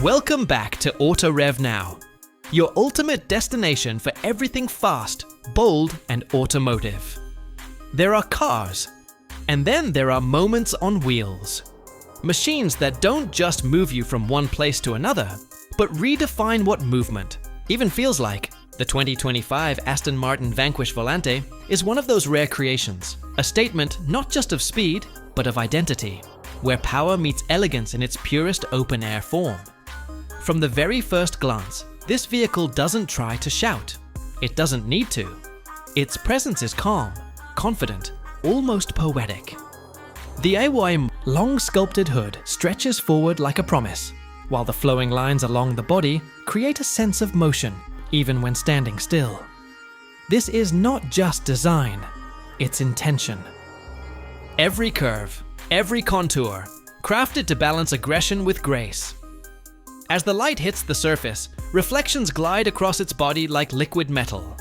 Welcome back to Auto Rev Now, your ultimate destination for everything fast, bold, and automotive. There are cars, and then there are moments on wheels. Machines that don't just move you from one place to another, but redefine what movement even feels like. The 2025 Aston Martin Vanquish Volante is one of those rare creations, a statement not just of speed, but of identity, where power meets elegance in its purest open-air form. From the very first glance, this vehicle doesn't try to shout. It doesn't need to. Its presence is calm, confident, almost poetic. The AY long sculpted hood stretches forward like a promise, while the flowing lines along the body create a sense of motion, even when standing still. This is not just design, it's intention. Every curve, every contour, crafted to balance aggression with grace. As the light hits the surface, reflections glide across its body like liquid metal.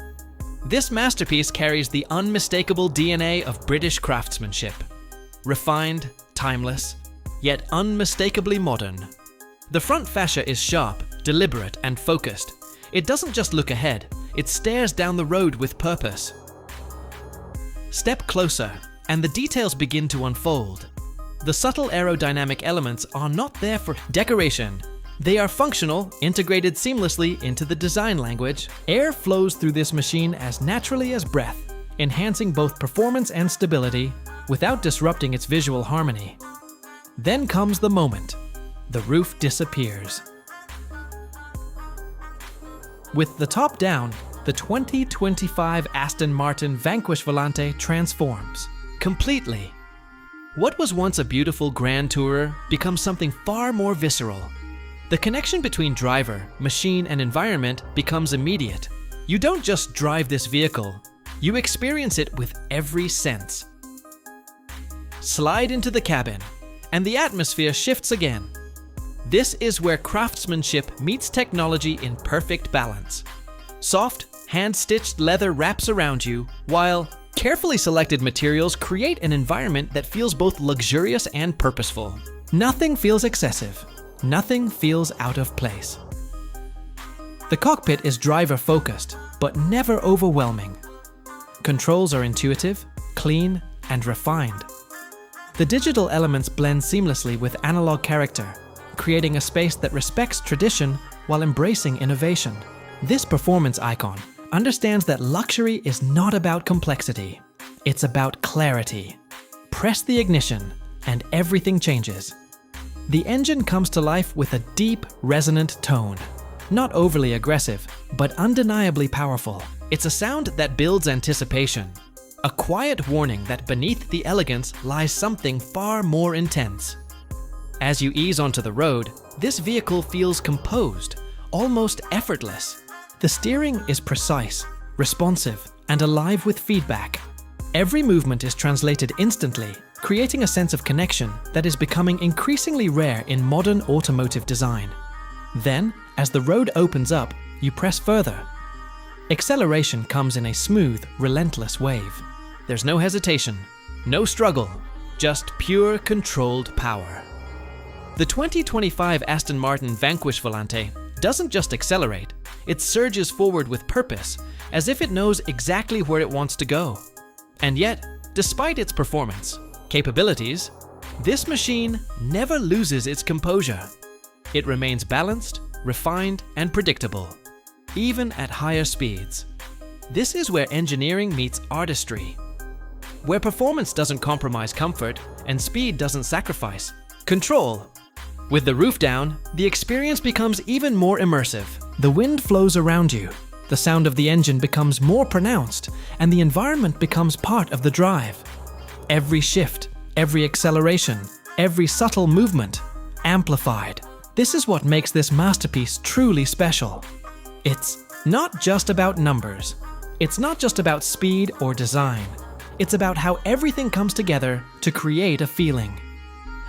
This masterpiece carries the unmistakable DNA of British craftsmanship. Refined, timeless, yet unmistakably modern. The front fascia is sharp, deliberate, and focused. It doesn't just look ahead, it stares down the road with purpose. Step closer, and the details begin to unfold. The subtle aerodynamic elements are not there for decoration. They are functional, integrated seamlessly into the design language. Air flows through this machine as naturally as breath, enhancing both performance and stability without disrupting its visual harmony. Then comes the moment. The roof disappears. With the top down, the 2025 Aston Martin Vanquish Volante transforms completely. What was once a beautiful grand tourer becomes something far more visceral. The connection between driver, machine, and environment becomes immediate. You don't just drive this vehicle, you experience it with every sense. Slide into the cabin, and the atmosphere shifts again. This is where craftsmanship meets technology in perfect balance. Soft, hand-stitched leather wraps around you, while carefully selected materials create an environment that feels both luxurious and purposeful. Nothing feels excessive. Nothing feels out of place. The cockpit is driver-focused, but never overwhelming. Controls are intuitive, clean, and refined. The digital elements blend seamlessly with analog character, creating a space that respects tradition while embracing innovation. This performance icon understands that luxury is not about complexity. It's about clarity. Press the ignition, and everything changes. The engine comes to life with a deep, resonant tone. Not overly aggressive, but undeniably powerful. It's a sound that builds anticipation. A quiet warning that beneath the elegance lies something far more intense. As you ease onto the road, this vehicle feels composed, almost effortless. The steering is precise, responsive, and alive with feedback. Every movement is translated instantly, creating a sense of connection that is becoming increasingly rare in modern automotive design. Then, as the road opens up, you press further. Acceleration comes in a smooth, relentless wave. There's no hesitation, no struggle, just pure controlled power. The 2025 Aston Martin Vanquish Volante doesn't just accelerate, it surges forward with purpose, as if it knows exactly where it wants to go. And yet, despite its performance, capabilities, this machine never loses its composure. It remains balanced, refined, and predictable, even at higher speeds. This is where engineering meets artistry, where performance doesn't compromise comfort and speed doesn't sacrifice control. With the roof down, the experience becomes even more immersive. The wind flows around you, the sound of the engine becomes more pronounced, and the environment becomes part of the drive. Every shift, every acceleration, every subtle movement, amplified. This is what makes this masterpiece truly special. It's not just about numbers. It's not just about speed or design. It's about how everything comes together to create a feeling.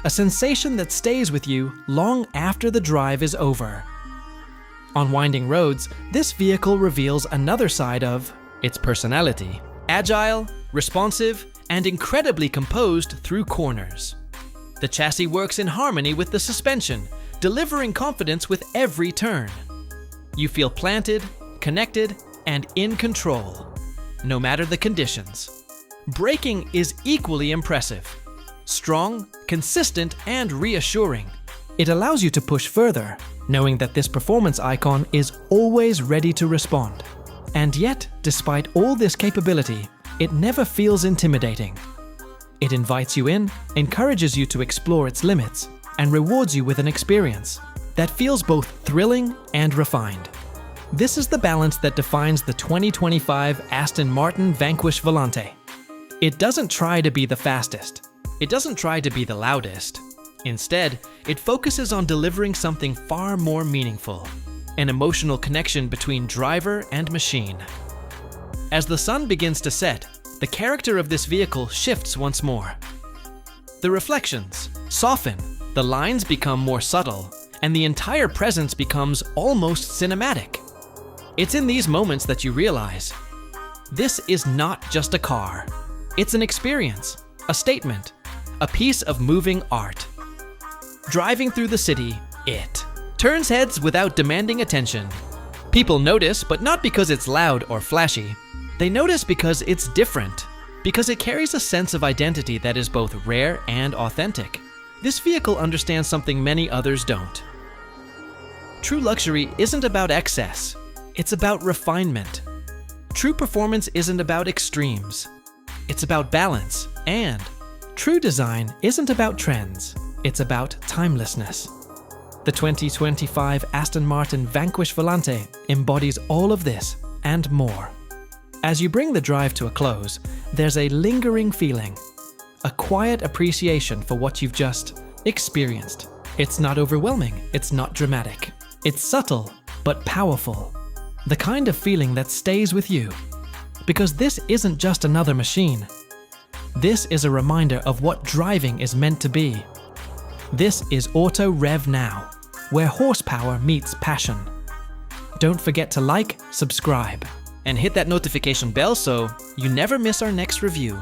A sensation that stays with you long after the drive is over. On winding roads, this vehicle reveals another side of its personality. Agile, responsive, and incredibly composed through corners. The chassis works in harmony with the suspension, delivering confidence with every turn. You feel planted, connected, and in control, no matter the conditions. Braking is equally impressive. Strong, consistent, and reassuring. It allows you to push further, knowing that this performance icon is always ready to respond. And yet, despite all this capability, it never feels intimidating. It invites you in, encourages you to explore its limits, and rewards you with an experience that feels both thrilling and refined. This is the balance that defines the 2025 Aston Martin Vanquish Volante. It doesn't try to be the fastest. It doesn't try to be the loudest. Instead, it focuses on delivering something far more meaningful, an emotional connection between driver and machine. As the sun begins to set, the character of this vehicle shifts once more. The reflections soften, the lines become more subtle, and the entire presence becomes almost cinematic. It's in these moments that you realize, this is not just a car. It's an experience, a statement, a piece of moving art. Driving through the city, it turns heads without demanding attention. People notice, but not because it's loud or flashy. They notice because it's different, because it carries a sense of identity that is both rare and authentic. This vehicle understands something many others don't. True luxury isn't about excess, it's about refinement. True performance isn't about extremes, it's about balance. And true design isn't about trends, it's about timelessness. The 2025 Aston Martin Vanquish Volante embodies all of this and more. As you bring the drive to a close, there's a lingering feeling, a quiet appreciation for what you've just experienced. It's not overwhelming, it's not dramatic. It's subtle, but powerful. The kind of feeling that stays with you. Because this isn't just another machine. This is a reminder of what driving is meant to be. This is Auto Rev Now, where horsepower meets passion. Don't forget to like, subscribe, and hit that notification bell so you never miss our next review.